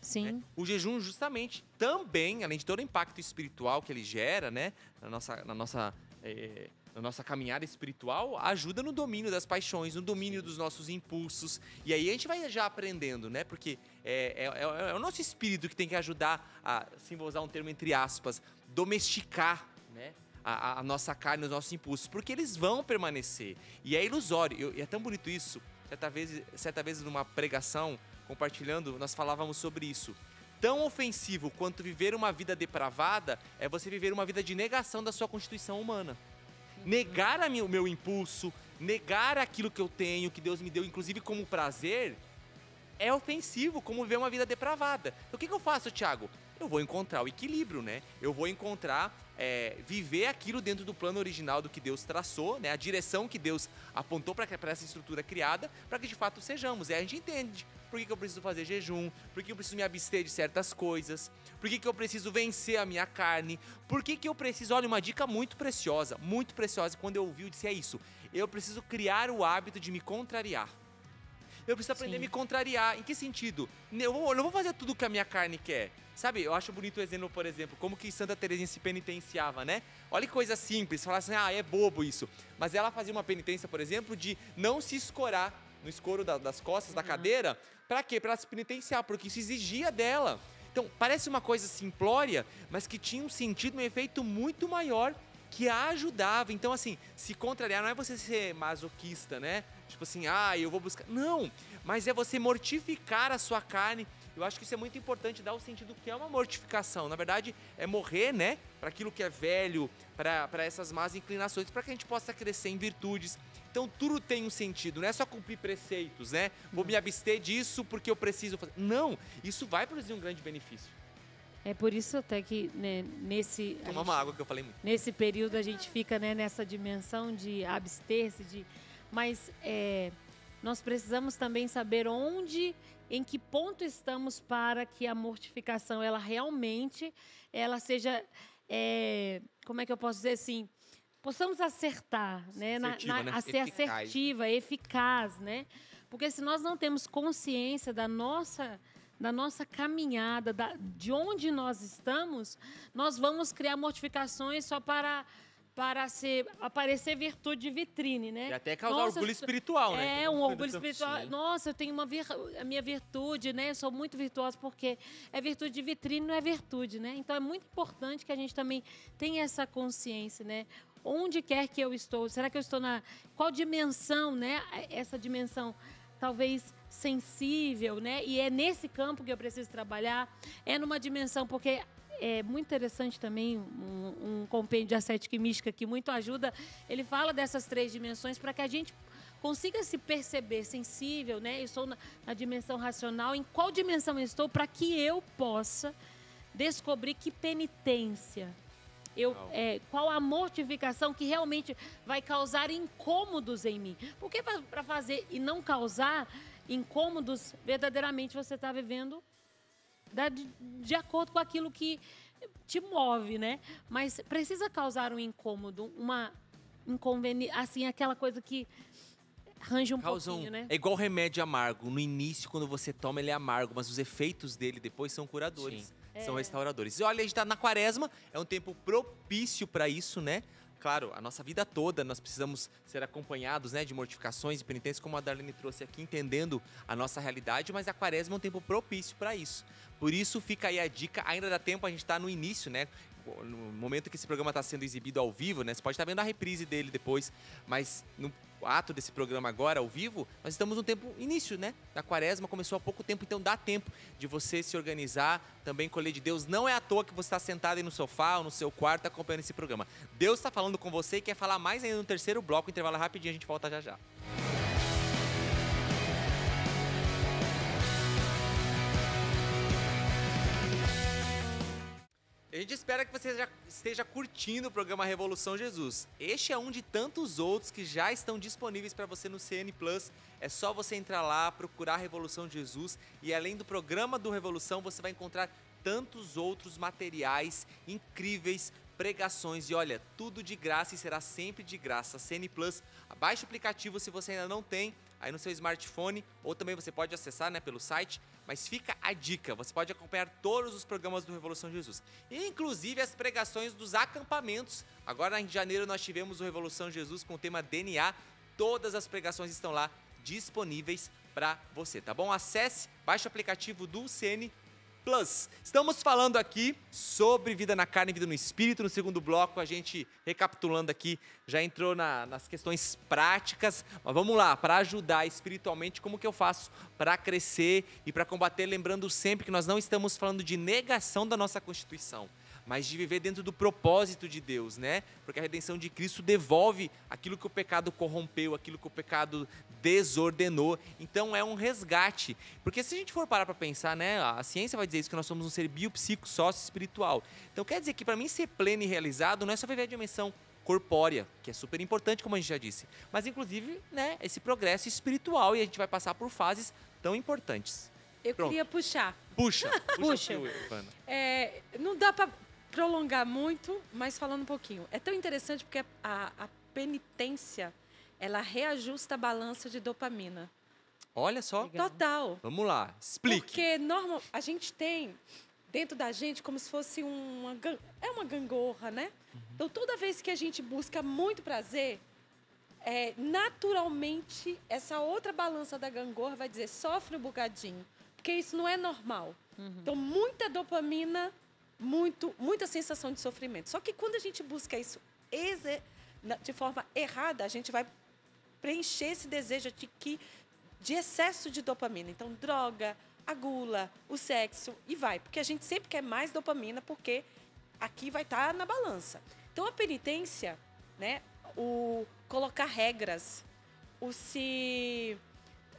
Sim. Né? O jejum justamente também, além de todo o impacto espiritual que ele gera, né, no na nossa caminhada espiritual, ajuda no domínio das paixões, no domínio dos nossos impulsos. E aí a gente vai já aprendendo, né? Porque é o nosso espírito que tem que ajudar a, se vou usar um termo entre aspas, domesticar, né? A nossa carne, os nossos impulsos, porque eles vão permanecer. E é ilusório. E é tão bonito isso. Certa vez numa pregação, compartilhando, nós falávamos sobre isso. Tão ofensivo quanto viver uma vida depravada é você viver uma vida de negação da sua constituição humana. Negar o meu impulso, negar aquilo que eu tenho, que Deus me deu, inclusive como prazer, é ofensivo, como viver uma vida depravada. Então o que eu faço, Thiago? Eu vou encontrar o equilíbrio, né? Eu vou encontrar, viver aquilo dentro do plano original do que Deus traçou, né? A direção que Deus apontou para essa estrutura criada, para que de fato sejamos. E aí a gente entende por que eu preciso fazer jejum, por que eu preciso me abster de certas coisas, por que eu preciso vencer a minha carne, por que eu preciso... Olha, uma dica muito preciosa, quando eu ouvi, eu disse, é isso. Eu preciso criar o hábito de me contrariar. Eu preciso aprender a me contrariar. Em que sentido? Eu não vou fazer tudo o que a minha carne quer. Sabe, eu acho bonito o exemplo, por exemplo, como que Santa Teresinha se penitenciava, né? Olha que coisa simples, falar assim, é bobo isso. Mas ela fazia uma penitência, por exemplo, de não se escorar no escoro das costas da cadeira. Pra quê? Pra ela se penitenciar, porque isso exigia dela. Então, parece uma coisa simplória, mas que tinha um sentido, um efeito muito maior, que a ajudava. Então, assim, se contrariar não é você ser masoquista, né? Tipo assim, eu vou buscar... Não, mas é você mortificar a sua carne. Eu acho que isso é muito importante, dar o sentido que é uma mortificação. Na verdade, é morrer, né? Para aquilo que é velho, para essas más inclinações, para que a gente possa crescer em virtudes. Então, tudo tem um sentido, não é só cumprir preceitos, né? Vou me abster disso porque eu preciso fazer. Não, isso vai produzir um grande benefício. É por isso até que, né, Toma uma água que eu falei muito. Nesse período a gente fica, né, nessa dimensão de abster-se, mas nós precisamos também saber em que ponto estamos para que a mortificação ela realmente seja, como é que eu posso dizer assim, possamos acertar, né, a ser assertiva, eficaz, né? Porque se nós não temos consciência da nossa caminhada, de onde nós estamos, nós vamos criar mortificações só para aparecer virtude de vitrine, né? E até causar orgulho espiritual, né? Um orgulho espiritual. Nossa, eu tenho a minha virtude, né? Eu sou muito virtuosa porque é virtude de vitrine, não é virtude, né? Então é muito importante que a gente também tenha essa consciência, né? Onde quer que eu estou? Será que eu estou qual dimensão, né? Essa dimensão talvez sensível, né? E é nesse campo que eu preciso trabalhar. É numa dimensão, porque é muito interessante também um compêndio de ascética e mística que muito ajuda. Ele fala dessas 3 dimensões para que a gente consiga se perceber sensível, né? Eu estou na dimensão racional. Em qual dimensão eu estou para que eu possa descobrir que penitência, qual a mortificação que realmente vai causar incômodos em mim. Porque para fazer e não causar incômodos, verdadeiramente você está vivendo de acordo com aquilo que te move, né? Mas precisa causar um incômodo, uma inconveniência, assim, aquela coisa que arranja um pouquinho, né? É igual remédio amargo. No início, quando você toma, ele é amargo, mas os efeitos dele depois são curadores. Sim. São restauradores. E olha, a gente tá na quaresma, é um tempo propício para isso, né? Claro, a nossa vida toda nós precisamos ser acompanhados, né, de mortificações e penitências, como a Darlene trouxe aqui, entendendo a nossa realidade, mas a quaresma é um tempo propício para isso. Por isso fica aí a dica, ainda dá tempo, a gente está no início, né? No momento que esse programa está sendo exibido ao vivo, né? Você pode estar vendo a reprise dele depois, mas no ato desse programa agora, ao vivo, nós estamos no tempo início, né? Da quaresma, começou há pouco tempo, então dá tempo de você se organizar, também colher de Deus. Não é à toa que você está sentado aí no sofá ou no seu quarto acompanhando esse programa. Deus está falando com você e quer falar mais ainda no terceiro bloco, intervalo rapidinho, a gente volta já já. A gente espera que você já esteja curtindo o programa Revolução Jesus. Este é um de tantos outros que já estão disponíveis para você no CN Plus. É só você entrar lá, procurar Revolução Jesus e além do programa do Revolução, você vai encontrar tantos outros materiais incríveis, pregações. E olha, tudo de graça e será sempre de graça. CN Plus, baixe o aplicativo se você ainda não tem, aí no seu smartphone, ou também você pode acessar, né, pelo site. Mas fica a dica, você pode acompanhar todos os programas do Revolução Jesus. Inclusive as pregações dos acampamentos. Agora em janeiro nós tivemos o Revolução Jesus com o tema DNA. Todas as pregações estão lá disponíveis para você, tá bom? Acesse, baixe o aplicativo do CN Plus. Estamos falando aqui sobre vida na carne e vida no espírito. No segundo bloco, a gente, recapitulando aqui, já entrou nas questões práticas. Mas vamos lá, para ajudar espiritualmente, como que eu faço para crescer e para combater? Lembrando sempre que nós não estamos falando de negação da nossa Constituição, mas de viver dentro do propósito de Deus, né? Porque a redenção de Cristo devolve aquilo que o pecado corrompeu, aquilo que o pecado desordenou. Então é um resgate. Porque se a gente for parar para pensar, né? A ciência vai dizer isso, que nós somos um ser biopsico, sócio espiritual. Então quer dizer que para mim ser pleno e realizado não é só viver a dimensão corpórea, que é super importante, como a gente já disse, mas inclusive, né, esse progresso espiritual, e a gente vai passar por fases tão importantes. Eu Pronto. queria puxar. Puxa. Puxa. Ivana. Não dá para prolongar muito, mas falando um pouquinho. É tão interessante porque a penitência, ela reajusta a balança de dopamina. Olha só. Legal. Total. Vamos lá, explique. Porque a gente tem dentro da gente como se fosse uma gangorra, né? Então, toda vez que a gente busca muito prazer, naturalmente, essa outra balança da gangorra vai dizer, sofre um bocadinho, porque isso não é normal. Então, muita dopamina, muita sensação de sofrimento. Só que quando a gente busca isso de forma errada, a gente vai preencher esse desejo de excesso de dopamina. Então, droga, a gula, o sexo e vai. Porque a gente sempre quer mais dopamina, porque aqui vai estar na balança. Então, a penitência, né, o colocar regras,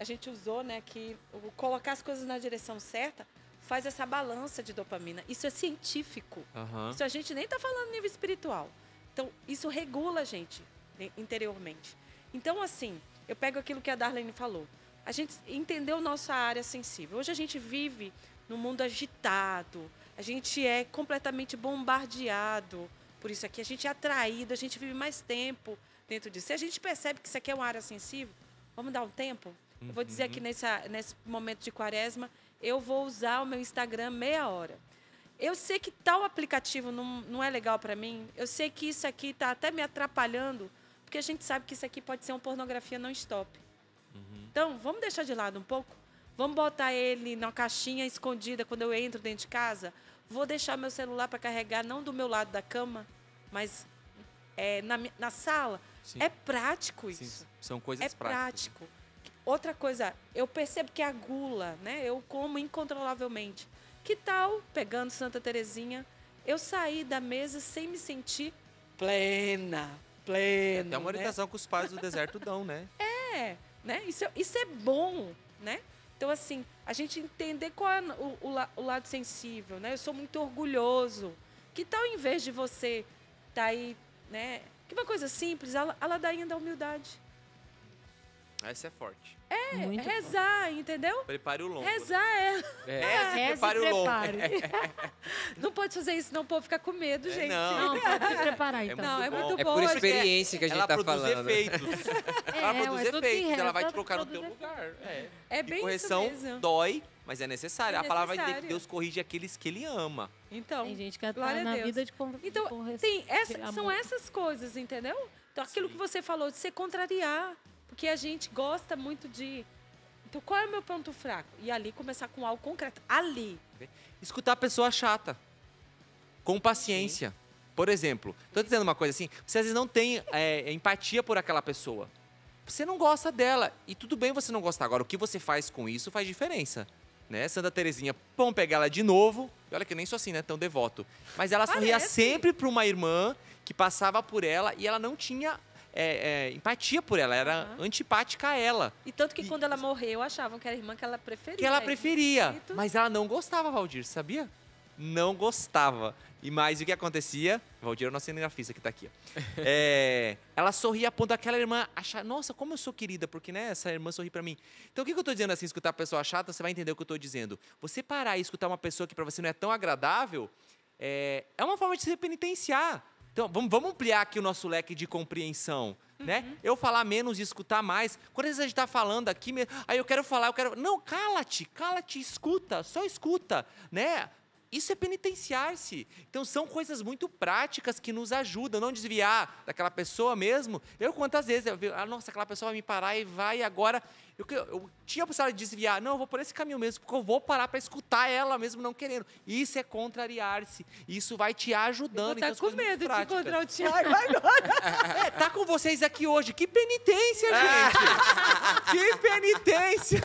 a gente usou, né, que o colocar as coisas na direção certa faz essa balança de dopamina. Isso é científico. Aham. Isso a gente nem está falando nível espiritual. Então, isso regula a gente interiormente. Então, assim, eu pego aquilo que a Darlene falou. A gente entendeu nossa área sensível. Hoje a gente vive num mundo agitado, a gente é completamente bombardeado por isso aqui, a gente é atraído, a gente vive mais tempo dentro disso. Se a gente percebe que isso aqui é uma área sensível, vamos dar um tempo? Eu vou dizer aqui nesse momento de quaresma, eu vou usar o meu Instagram meia hora. Eu sei que tal aplicativo não é legal para mim, eu sei que isso aqui está até me atrapalhando, porque a gente sabe que isso aqui pode ser uma pornografia não stop. Então, vamos deixar de lado um pouco? Vamos botar ele na caixinha escondida quando eu entro dentro de casa? Vou deixar meu celular para carregar, não do meu lado da cama, mas na sala. Sim. É prático Sim, isso. são coisas É práticas. prático. Outra coisa, eu percebo que a gula, né? Eu como incontrolavelmente. Que tal, pegando Santa Terezinha, eu sair da mesa sem me sentir plena? É uma né? orientação que os pais do deserto dão, né? Né? Isso é bom, né? Então, assim, a gente entender qual é o lado sensível, né? Eu sou muito orgulhoso. Que tal, em vez de você estar aí, né? Que uma coisa simples, a ladainha da humildade. Essa é forte. Muito bom. Rezar, entendeu? Prepare o lombo. Rezar Reze, Reze e prepare o lombo. prepare. Não pode fazer isso, não, o povo fica com medo, gente. não. Não, pode se preparar, então. Não, é bom. muito É bom. por acho que experiência que a gente Ela tá produz falando. efeitos. Ela produz ué, tudo que efeitos. Ela reza, vai te tudo colocar no teu produz lugar. É bem E correção isso mesmo. dói, mas é necessário. É A palavra vai dizer que necessário. Deus corrige aqueles que Ele ama. Então, Tem gente que está glória a na Deus. vida de Então, correção. sim, são amor. essas coisas, entendeu? Então, aquilo Sim. que você falou de se contrariar. Porque a gente gosta muito de... Então, qual é o meu ponto fraco? E ali começar com algo concreto. Ali. Escutar a pessoa chata. Com paciência. Por exemplo, tô dizendo uma coisa assim, você às vezes não tem empatia por aquela pessoa. Você não gosta dela. E tudo bem você não gostar. Agora, o que você faz com isso faz diferença. Né? Santa Terezinha, vamos pegar ela de novo. E olha que eu nem sou assim, né? Tão devoto. Mas ela sorria Parece. sempre para uma irmã que passava por ela e ela não tinha empatia por ela. Era antipática a ela. E tanto que E- quando ela morreu, achavam que era a irmã que ela preferia. Que ela preferia. Espíritos. Mas ela não gostava, Valdir, sabia? Não gostava. E mais o que acontecia? Valdir é o nosso cinegrafista que tá aqui. Ó. Ela sorria a ponto daquela irmã achar, nossa, como eu sou querida, porque né, essa irmã sorri pra mim. Então o que eu tô dizendo assim, escutar a pessoa chata, você vai entender o que eu tô dizendo. Você parar e escutar uma pessoa que pra você não é tão agradável, é uma forma de se penitenciar. Então, vamos ampliar aqui o nosso leque de compreensão, né? Eu falar menos e escutar mais. Quando às vezes a gente está falando aqui, aí eu quero falar, Não, cala-te, escuta, só escuta, né? Isso é penitenciar-se. Então, são coisas muito práticas que nos ajudam, não desviar daquela pessoa mesmo. Quantas vezes, nossa, aquela pessoa vai me parar e vai agora... Eu tinha a possibilidade de desviar. Não, eu vou por esse caminho mesmo, porque eu vou parar para escutar ela mesmo não querendo. Isso é contrariar-se. Isso vai te ajudando. Eu tô com medo de encontrar o Tiago agora. Tá com vocês aqui hoje. Que penitência, gente! Que penitência!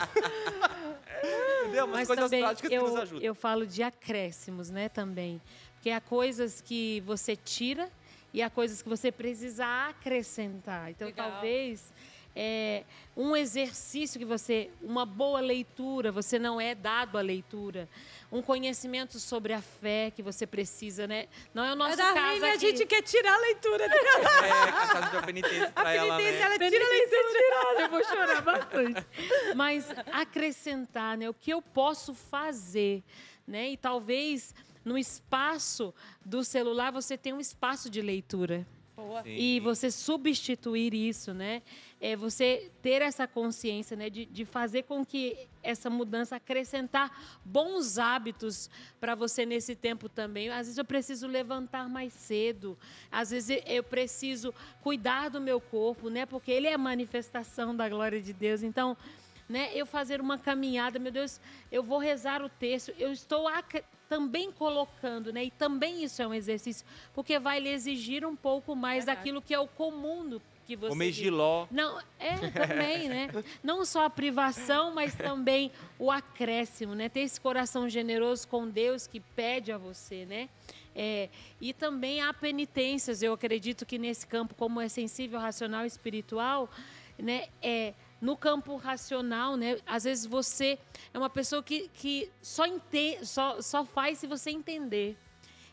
Entendeu? Mas coisas também práticas que nos ajudam. Eu falo de acréscimos, né, também. Porque há coisas que você tira e há coisas que você precisa acrescentar. Então, Legal. talvez um exercício uma boa leitura, você não é dado à leitura. Um conhecimento sobre a fé que você precisa, né? Não é o nosso caso aqui. A gente quer tirar a leitura dela. Que faz de penitência pra ela, né? Ela tira a leitura. Eu vou chorar bastante. Mas acrescentar, né? O que eu posso fazer, né? E talvez no espaço do celular você tenha um espaço de leitura. Boa. E você substituir isso, né? Você ter essa consciência, né? De fazer com que essa mudança acrescentar bons hábitos para você nesse tempo também. Às vezes eu preciso levantar mais cedo. Às vezes eu preciso cuidar do meu corpo, né? Porque ele é a manifestação da glória de Deus. Então, né? Eu fazer uma caminhada, meu Deus, eu vou rezar o texto. Eu estou também colocando, né? E também isso é um exercício, porque vai lhe exigir um pouco mais daquilo que é o comum que você... Comer giló. Não, também, né? Não só a privação, mas também o acréscimo, né? Ter esse coração generoso com Deus que pede a você, né? E também há penitências, eu acredito que nesse campo, como é sensível, racional e espiritual, né? No campo racional, né? Às vezes você é uma pessoa que só faz se você entender.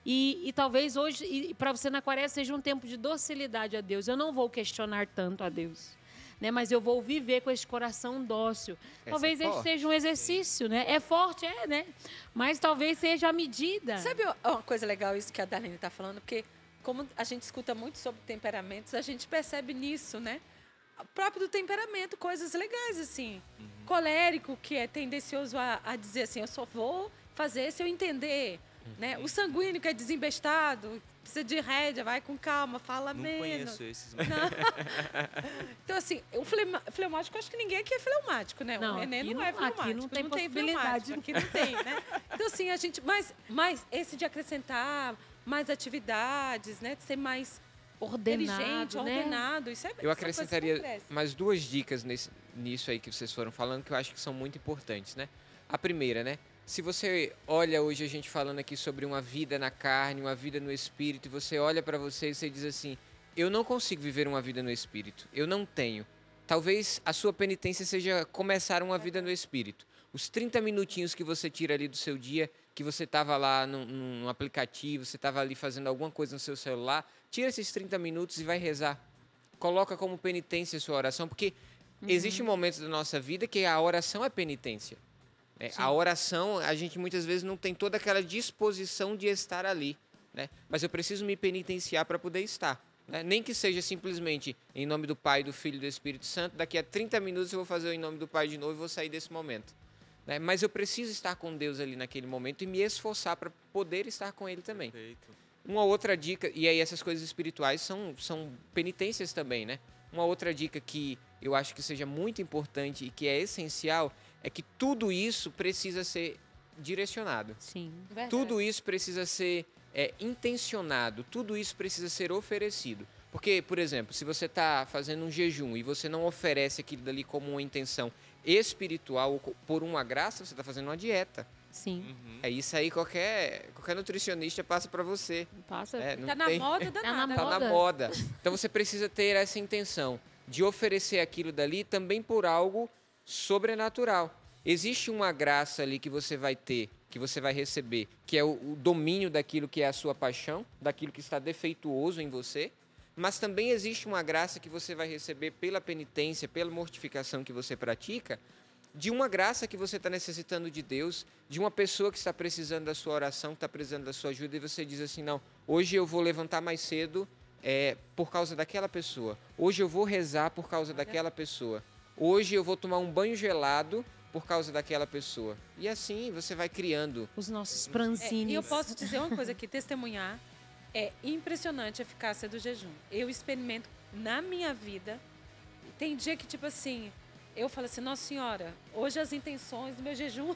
E talvez hoje, para você na quaresma, seja um tempo de docilidade a Deus. Eu não vou questionar tanto a Deus, né? Mas eu vou viver com esse coração dócil. Talvez esse seja um exercício, né? É forte, né? Mas talvez seja a medida. Sabe uma coisa legal isso que a Darlene está falando? Porque como a gente escuta muito sobre temperamentos, a gente percebe nisso, né? O próprio do temperamento, coisas legais, assim. Colérico, que é tendencioso a dizer assim, eu só vou fazer se eu entender. Né? O sanguíneo, que é desembestado, precisa de rédea, vai com calma, fala não menos. Não conheço esses. Não. Então, assim, o fleumático, acho que ninguém aqui é fleumático, né? Não, o Nenê não é fleumático. Aqui não tem possibilidade. Aqui não tem, né? Então, assim, a gente... Mas esse de acrescentar mais atividades, né? De ser mais... inteligente, ordenado, isso é. Eu acrescentaria mais 2 dicas nisso aí que vocês foram falando, que eu acho que são muito importantes, né? A primeira, né? Se você olha hoje a gente falando aqui sobre uma vida na carne, uma vida no espírito, e você olha para você e você diz assim, eu não consigo viver uma vida no espírito, eu não tenho. Talvez a sua penitência seja começar uma vida no espírito. Os 30 minutinhos que você tira ali do seu dia, que você estava lá num aplicativo, você estava ali fazendo alguma coisa no seu celular, tira esses 30 minutos e vai rezar. Coloca como penitência a sua oração, porque existe um momento da nossa vida que a oração é penitência. A oração, a gente muitas vezes não tem toda aquela disposição de estar ali, né? Mas eu preciso me penitenciar para poder estar. Né? Nem que seja simplesmente em nome do Pai, do Filho e do Espírito Santo, daqui a 30 minutos eu vou fazer o em nome do Pai de novo e vou sair desse momento. Né? Mas eu preciso estar com Deus ali naquele momento e me esforçar para poder estar com Ele também. Perfeito. Uma outra dica, e aí essas coisas espirituais são penitências também, né? Uma outra dica que eu acho que seja muito importante e que é essencial é que tudo isso precisa ser direcionado. Sim. Verdade. Tudo isso precisa ser intencionado, tudo isso precisa ser oferecido. Porque, por exemplo, se você está fazendo um jejum e você não oferece aquilo dali como uma intenção espiritual, ou por uma graça, você está fazendo uma dieta. Sim. É isso aí, qualquer nutricionista passa para você. Passa. Não Tá na tem- moda danada. Tá na moda. Então você precisa ter essa intenção de oferecer aquilo dali também por algo sobrenatural. Existe uma graça ali que você vai ter, que você vai receber, que é o domínio daquilo que é a sua paixão, daquilo que está defeituoso em você, mas também existe uma graça que você vai receber pela penitência, pela mortificação que você pratica, de uma graça que você está necessitando de Deus, de uma pessoa que está precisando da sua oração, que está precisando da sua ajuda, e você diz assim, não, hoje eu vou levantar mais cedo por causa daquela pessoa. Hoje eu vou rezar por causa daquela pessoa. Hoje eu vou tomar um banho gelado por causa daquela pessoa. E assim você vai criando. Os nossos prancinhos. E eu posso dizer uma coisa aqui, testemunhar. É impressionante a eficácia do jejum. Eu experimento na minha vida. Tem dia que, tipo assim, eu falo assim, Nossa Senhora, hoje as intenções do meu jejum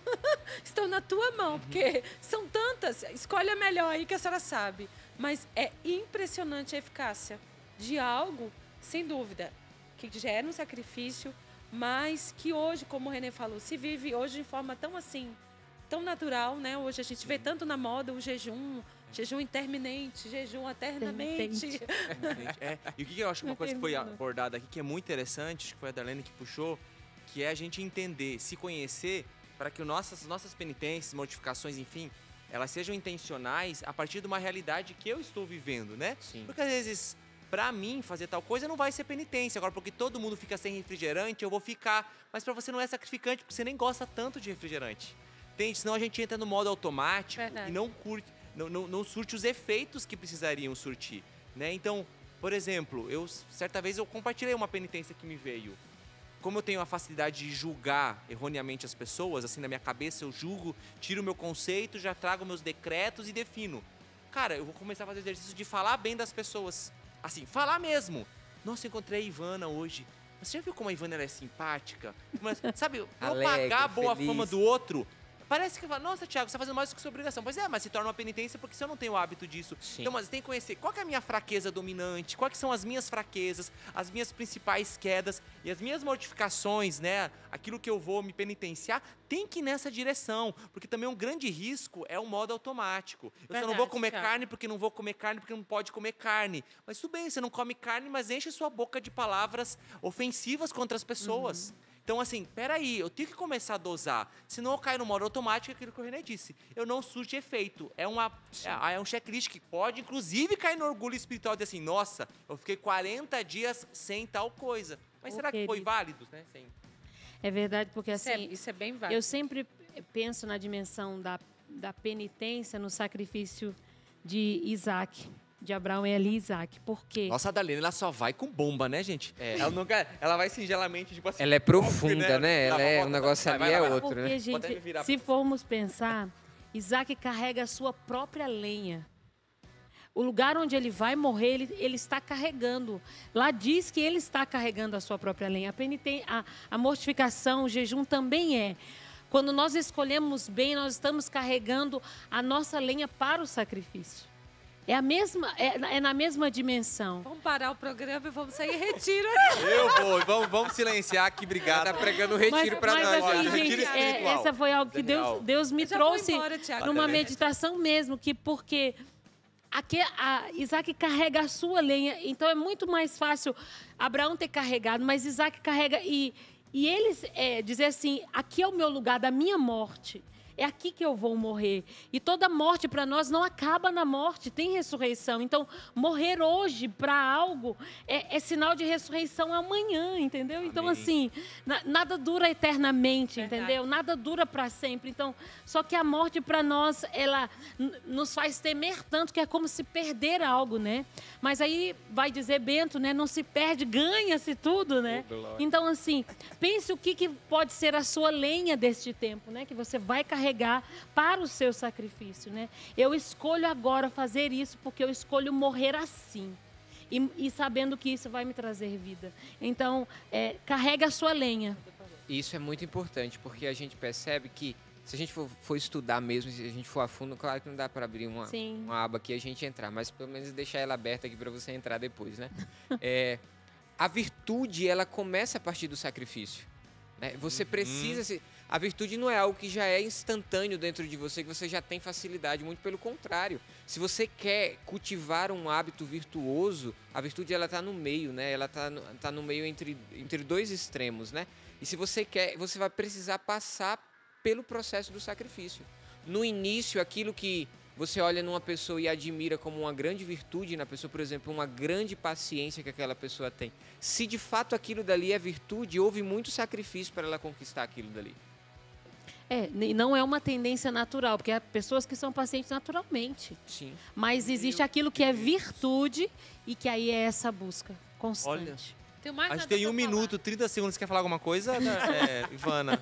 estão na tua mão, porque são tantas. Escolhe a melhor aí que a senhora sabe. Mas é impressionante a eficácia de algo, sem dúvida, que gera um sacrifício, mas que hoje, como o Renê falou, se vive hoje de forma tão assim, tão natural, né? Hoje a gente vê tanto na moda o jejum interminente, jejum eternamente. E o que eu acho que uma coisa que foi abordada aqui, que é muito interessante, que foi a Darlene que puxou, que é a gente entender, se conhecer, para que nossas penitências, mortificações, enfim, elas sejam intencionais a partir de uma realidade que eu estou vivendo, né? Sim. Porque às vezes, pra mim, fazer tal coisa não vai ser penitência. Agora, porque todo mundo fica sem refrigerante, eu vou ficar. Mas pra você não é sacrificante, porque você nem gosta tanto de refrigerante. Entende? Senão a gente entra no modo automático e não curte, não surte os efeitos que precisariam surtir, né? Então, por exemplo, certa vez eu compartilhei uma penitência que me veio. Como eu tenho a facilidade de julgar erroneamente as pessoas, assim, na minha cabeça eu julgo, tiro o meu conceito, já trago meus decretos e defino. Cara, eu vou começar a fazer exercício de falar bem das pessoas. Assim, falar mesmo. Nossa, eu encontrei a Ivana hoje. Você já viu como a Ivana ela é simpática? Mas, sabe, propagar a boa fama do outro. Parece que fala, nossa, Thiago, você está fazendo mais do que sua obrigação. Pois é, mas se torna uma penitência porque você não tem o hábito disso. Sim. Então, mas você tem que conhecer qual que é a minha fraqueza dominante, quais que são as minhas fraquezas, as minhas principais quedas e as minhas mortificações, né? Aquilo que eu vou me penitenciar, tem que ir nessa direção. Porque também um grande risco é o modo automático. Eu só não vou comer carne porque não vou comer carne porque não pode comer carne. Mas tudo bem, você não come carne, mas enche sua boca de palavras ofensivas contra as pessoas. Então, assim, peraí, eu tenho que começar a dosar. Senão eu caio no modo automático, aquilo que o René disse. Eu não surte efeito. É um checklist que pode, inclusive, cair no orgulho espiritual de assim, nossa, eu fiquei 40 dias sem tal coisa. Mas será que foi válido, né? É verdade, porque assim... Isso é bem válido. Eu sempre penso na dimensão da penitência no sacrifício de Isaac. De Abraão e Isaac. Por quê? Nossa, a Darlene, ela só vai com bomba, né, gente? Ela vai singelamente, tipo assim... Ela é profunda, né? O negócio ali é outro, porque, né? gente, se formos pensar, Isaac carrega a sua própria lenha. O lugar onde ele vai morrer, ele está carregando. Lá diz que ele está carregando a sua própria lenha. A mortificação, o jejum também é. Quando nós escolhemos bem, nós estamos carregando a nossa lenha para o sacrifício. É na mesma dimensão. Vamos parar o programa e vamos sair em retiro. Vamos silenciar aqui, obrigado. Tá pregando retiro para nós. Assim, gente, essa foi algo que Deus me trouxe embora, Thiago. numa meditação mesmo, porque Isaac carrega a sua lenha, então é muito mais fácil Abraão ter carregado, mas Isaac carrega e eles dizer assim, aqui é o meu lugar da minha morte. É aqui que eu vou morrer. E toda morte para nós não acaba na morte, tem ressurreição. Então, morrer hoje para algo é sinal de ressurreição amanhã, entendeu? Amém. Então, assim, nada dura eternamente, entendeu? Nada dura para sempre. Então, só que a morte para nós, ela nos faz temer tanto que é como se perder algo, né? Mas aí vai dizer Bento, né? Não se perde, ganha-se tudo, né? Então, assim, pense o que pode ser a sua lenha deste tempo, né? Que você vai carregar para o seu sacrifício, né? Eu escolho agora fazer isso porque eu escolho morrer assim e sabendo que isso vai me trazer vida. Então, carrega a sua lenha. Isso é muito importante porque a gente percebe que se a gente for estudar mesmo, se a gente for a fundo, claro que não dá para abrir uma aba aqui e a gente entrar, mas pelo menos deixar ela aberta aqui para você entrar depois, né? A virtude, ela começa a partir do sacrifício. Você precisa... A virtude não é algo que já é instantâneo dentro de você, que você já tem facilidade, muito pelo contrário. Se você quer cultivar um hábito virtuoso, a virtude ela está no meio, né? Ela tá no meio entre dois extremos, né? E se você quer, você vai precisar passar pelo processo do sacrifício. No início, aquilo que você olha numa pessoa e admira como uma grande virtude na pessoa, por exemplo, uma grande paciência que aquela pessoa tem. Se de fato aquilo dali é virtude, houve muito sacrifício para ela conquistar aquilo dali. E não é uma tendência natural, porque há pessoas que são pacientes naturalmente. Sim. Mas existe aquilo que é virtude e que aí é essa busca constante. Olha, Tenho mais a nada gente tem pra 1 falar. minuto, 30 segundos. Quer falar alguma coisa, Ivana?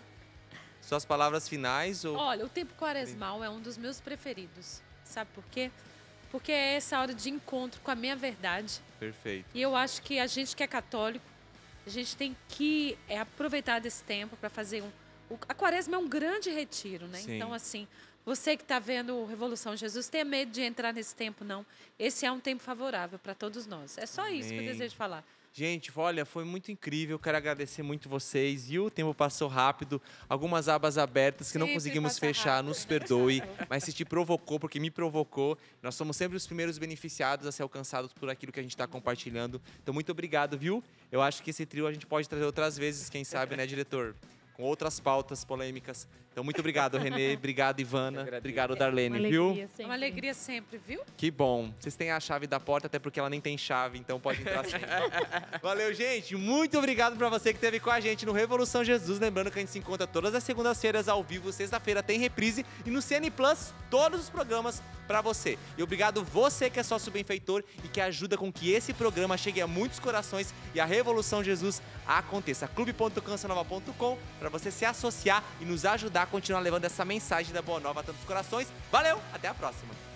Suas palavras finais? Ou... Olha, o tempo quaresmal é um dos meus preferidos. Sabe por quê? Porque é essa hora de encontro com a minha verdade. Perfeito. E eu acho que a gente que é católico, a gente tem que aproveitar desse tempo para fazer a quaresma é um grande retiro, né? Sim. Então, assim, você que está vendo o Revolução Jesus, tenha medo de entrar nesse tempo, não. Esse é um tempo favorável para todos nós. É só isso que eu Amém. desejo falar. Gente, olha, foi muito incrível. Quero agradecer muito vocês. E o tempo passou rápido. Algumas abas abertas que não Sempre conseguimos passa fechar, rápido. nos perdoe. Mas se te provocou, porque me provocou, nós somos sempre os primeiros beneficiados a ser alcançados por aquilo que a gente está compartilhando. Então, muito obrigado, viu? Eu acho que esse trio a gente pode trazer outras vezes, quem sabe, né, diretor? Com outras pautas polêmicas. Então, muito obrigado, Renê. Obrigado, Ivana. agradeço. Obrigado, Darlene, Uma viu? alegria É sempre. uma alegria sempre, viu? Que bom. Vocês têm a chave da porta, até porque ela nem tem chave, então pode entrar sempre. Valeu, gente. Muito obrigado pra você que esteve com a gente no Revolução Jesus. Lembrando que a gente se encontra todas as segundas-feiras ao vivo. Sexta-feira tem reprise. E no CN Plus, todos os programas pra você. E obrigado você que é sócio benfeitor e que ajuda com que esse programa chegue a muitos corações e a Revolução Jesus aconteça. clube.cancionova.com pra você se associar e nos ajudar a continuar levando essa mensagem da Boa Nova a tantos corações. Valeu, até a próxima.